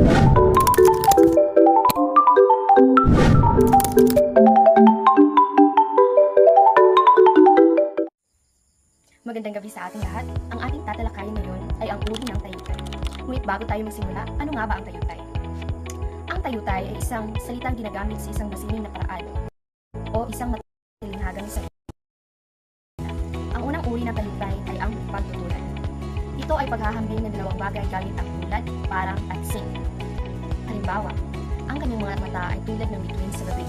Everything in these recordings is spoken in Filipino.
Magandang gabi sa ating lahat. Ang ating tatalakayin ngayon ay ang uri ng tayutay. Ngunit bago tayo magsimula, ano nga ba ang tayutay? Ang tayutay ay isang salitang ginagamit sa isang masining na paraan o isang matilinghagang salita. Ang unang uri ng tayutay ay ang pagtutulad. Ito ay paghahambing ng dalawang bagay gamit ang tulad, parang at sing. Halimbawa, ang kanyang mga mata ay tulad ng bituin sa gabi.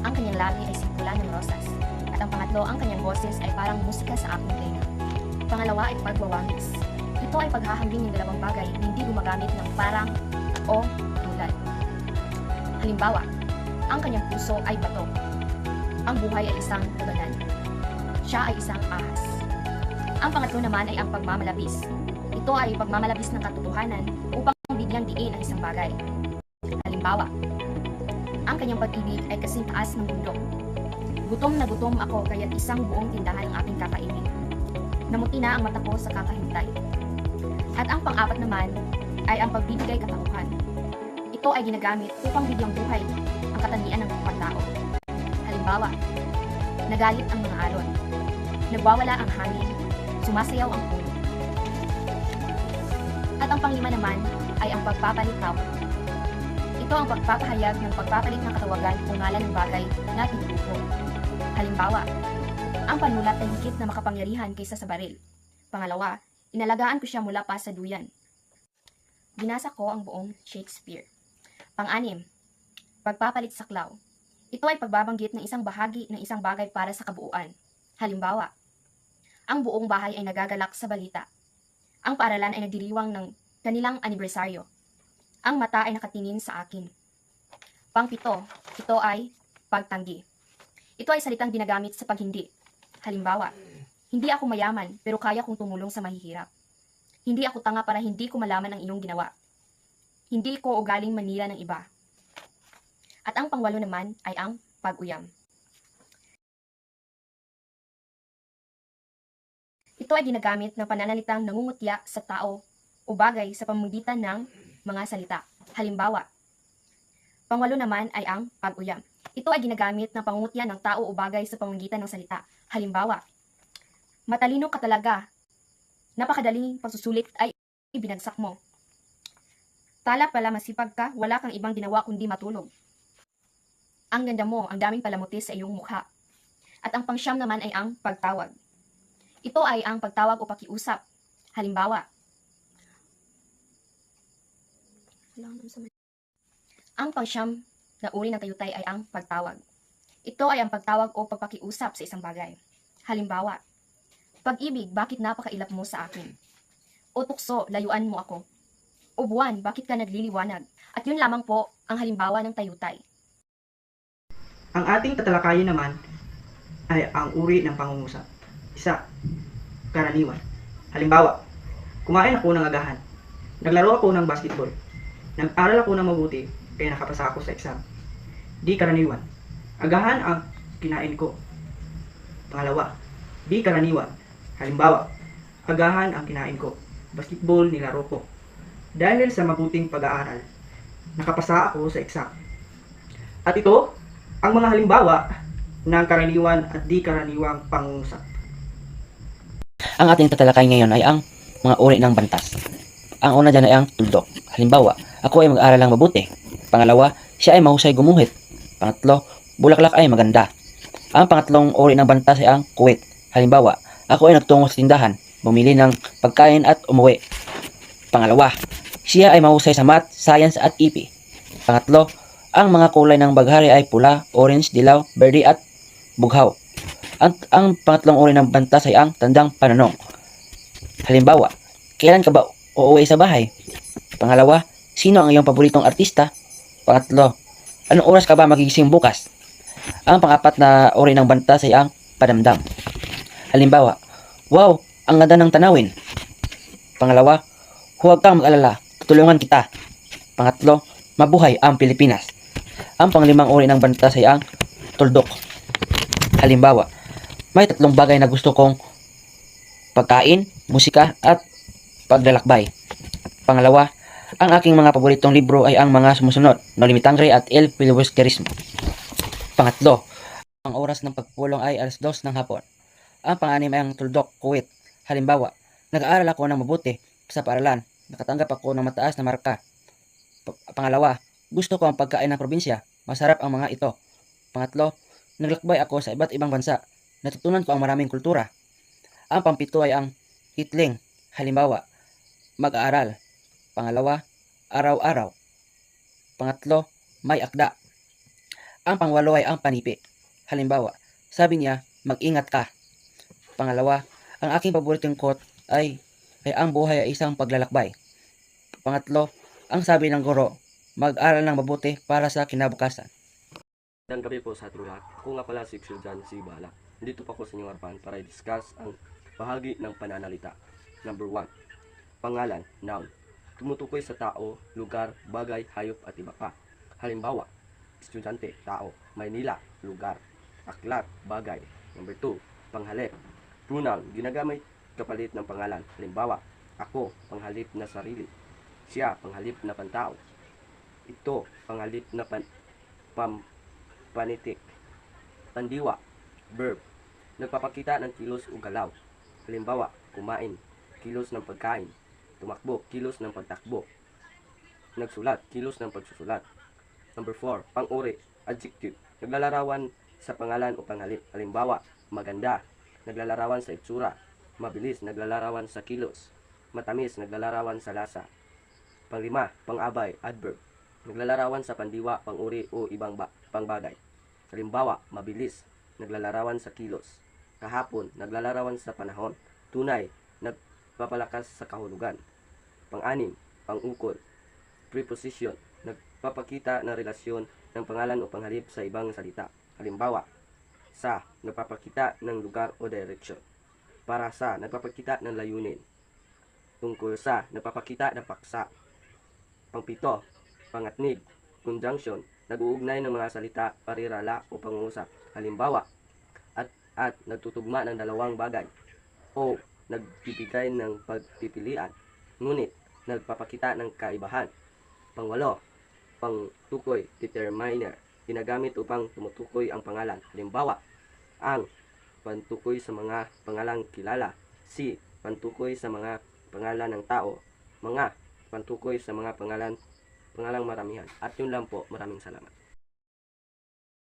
Ang kanyang labi ay simpulan ng rosas. At ang pangatlo, ang kanyang boses ay parang musika sa aking tenga. Pangalawa ay pagwawangis. Ito ay paghahambing ng dalawang bagay na hindi gumagamit ng parang o tulad. Halimbawa, ang kanyang puso ay bato. Ang buhay ay isang labanan. Siya ay isang ahas. Ang pangatlo naman ay ang pagmamalabis. Ito ay pagmamalabis ng katotohanan upang bigyang diin ang isang bagay. Halimbawa, ang kanyang pag-ibig ay kasing taas ng bundok. Gutom na gutom ako kaya't isang buong tindahan ang aking kakainin. Namuti na ang mata ko sa kakahintay. At ang pang-apat naman ay ang pagbibigay katauhan. Ito ay ginagamit upang bigyang buhay ang katangian ng pagtao. Halimbawa, nagalit ang mga alon. Nagwawala ang hangin. Sumasayaw ang puno. At ang panglima naman ay ang pagpapalitaw. Ito ang pagpapahayag ng pagpapalit ng katawagan o ngalan ng bagay na tinutukoy. Halimbawa, ang panulat ay higit na makapangyarihan kaysa sa baril. Pangalawa, inalagaan ko siya mula pa sa duyan. Binasa ko ang buong Shakespeare. Pang-anim, pagpapalit saklaw. Ito ay pagbabanggit ng isang bahagi ng isang bagay para sa kabuuan. Halimbawa, ang buong bahay ay nagagalak sa balita. Ang paaralan ay nagdiriwang ng kanilang anibersaryo. Ang mata ay nakatingin sa akin. Pang-pito, ito ay pagtanggi. Ito ay salitang ginagamit sa paghindi. Halimbawa, hindi ako mayaman pero kaya kong tumulong sa mahihirap. Hindi ako tanga para hindi ko malaman ang iyong ginawa. Hindi ko ugaling manira ng iba. At ang pangwalo naman ay ang pag-uyam. Ito ay ginagamit ng pananalitang nangungutya sa tao o bagay sa pamamagitan ng mga salita. Halimbawa, pangwalo naman ay ang pag-uyam. Ito ay ginagamit ng pangungutya ng tao o bagay sa pamamagitan ng salita. Halimbawa, matalino ka talaga. Napakadaling pagsusulit ay ibinagsak mo. Tala pala masipag ka, wala kang ibang ginawa kundi matulog. Ang ganda mo, ang daming palamuti sa iyong mukha. At ang pangsyam naman ay ang pagtawag. Ito ay ang pagtawag o pakiusap. Halimbawa, ang pangsyam na uri ng tayutay ay ang pagtawag. Ito ay ang pagtawag o pagpakiusap sa isang bagay. Halimbawa, pag-ibig, bakit napakailap mo sa akin? O tukso, layuan mo ako. O buwan, bakit ka nagliliwanag? At yun lamang po ang halimbawa ng tayutay. Ang ating tatalakayin naman ay ang uri ng pangungusap. Isa, karaniwan. Halimbawa, kumain ako ng agahan. Naglaro ako ng basketball. Nag-aral ako ng mabuti, kaya nakapasa ako sa exam. Di karaniwan. Agahan ang kinain ko. Pangalawa, di karaniwan. Halimbawa, agahan ang kinain ko. Basketball nilaro ko. Dahil sa mabuting pag-aaral, nakapasa ako sa exam. At ito, ang mga halimbawa ng karaniwan at di karaniwang pangungusap. Ang ating tatalakay ngayon ay ang mga uri ng bantas. Ang una dyan ay ang tuldok. Halimbawa, ako ay mag-aaral ng mabuti. Pangalawa, siya ay mahusay gumuhit. Pangatlo, bulaklak ay maganda. Ang pangatlong uri ng bantas ay ang kuwit. Halimbawa, ako ay nagtungo sa tindahan, bumili ng pagkain at umuwi. Pangalawa, siya ay mahusay sa math, science at EP. Pangatlo, ang mga kulay ng baghari ay pula, orange, dilaw, verde at bughaw. Ang pangatlong uri ng bantas ay ang tandang pananong. Halimbawa, kailan ka ba uuwi sa bahay? Pangalawa, sino ang iyong paboritong artista? Pangatlo, anong oras ka ba magigising bukas? Ang pang-apat na uri ng bantas ay ang padamdam. Halimbawa, wow, ang ganda ng tanawin. Pangalawa, huwag kang mag-alala, tutulungan kita. Pangatlo, mabuhay ang Pilipinas. Ang panglimang uri ng bantas ay ang tuldok. Halimbawa, may tatlong bagay na gusto kong pagkain, musika at paglalakbay. Pangalawa, Ang aking mga paboritong libro ay ang mga sumusunod, No Limitangre at El Filibusterismo. Pangatlo, ang oras ng pagpulong ay alas 2 ng hapon. Ang pang-anim ay ang tuldok, kuwit. Halimbawa, nag-aaral ako ng mabuti sa paaralan, nakatanggap ako ng mataas na marka. Pangalawa, gusto ko ang pagkain ng probinsya, masarap ang mga ito. Pangatlo, naglakbay ako sa iba't ibang bansa, natutunan ko ang maraming kultura. Ang pampito ay ang hitling, halimbawa, mag-aaral. Pangalawa, araw-araw. Pangatlo, may akda. Ang pangwalo ay ang panipi. Halimbawa, sabi niya, mag-ingat ka. Pangalawa, ang aking paboritong quote ay ang buhay ay isang paglalakbay. Pangatlo, ang sabi ng guro, mag-aral ng mabuti para sa kinabukasan. Magandang gabi po sa ating lahat. Ako nga pala si Xiljan C. Bala. Dito po ako sa inyong harapan para i-discuss ang bahagi ng pananalita. Number 1. Pangalan, noun. Tumutukoy sa tao, lugar, bagay, hayop at iba pa. Halimbawa, estudyante, tao. Maynila, lugar. Aklat, bagay. Number 2. Panghalip. Pronoun, ginagamit kapalit ng pangalan. Halimbawa, ako, panghalip na sarili. Siya, panghalip na pantao. Ito, panghalip na panitik. Pandiwa, verb. Nagpapakita ng kilos o galaw. Halimbawa, kumain, kilos ng pagkain. Tumakbo, kilos ng pagtakbo. Nagsulat, kilos ng pagsusulat. Number 4, pang-uri, adjective. Naglalarawan sa pangalan o panghalip. Halimbawa, maganda, naglalarawan sa itsura. Mabilis, naglalarawan sa kilos. Matamis, naglalarawan sa lasa. Panglima, pang-abay, adverb. Naglalarawan sa pandiwa, pang-uri o ibang pangbagay. Halimbawa, mabilis, naglalarawan sa kilos. Kahapon, naglalarawan sa panahon. Tunay, nagpapalakas sa kahulugan. Pang-anim, pang-ukol. Preposition, nagpapakita ng relasyon ng pangalan o panghalip sa ibang salita. Halimbawa, sa, nagpapakita ng lugar o direksyon. Para sa, nagpapakita ng layunin. Tungkol sa, nagpapakita ng paksa. Pang-pito, pangatnig, conjunction, nag-uugnay ng mga salita, parirala o pangungusap. Halimbawa, at nagtutugma ng dalawang bagay o nagbibigay ng pagpipilian, ngunit nagpapakita ng kaibahan. Pangwalo, pangtukoy, determiner, ginagamit upang tumutukoy ang pangalan. Halimbawa, ang pantukoy sa mga pangalang kilala, si pantukoy sa mga pangalan ng tao, mga pantukoy sa mga pangalang maramihan. At yun lang po, maraming salamat.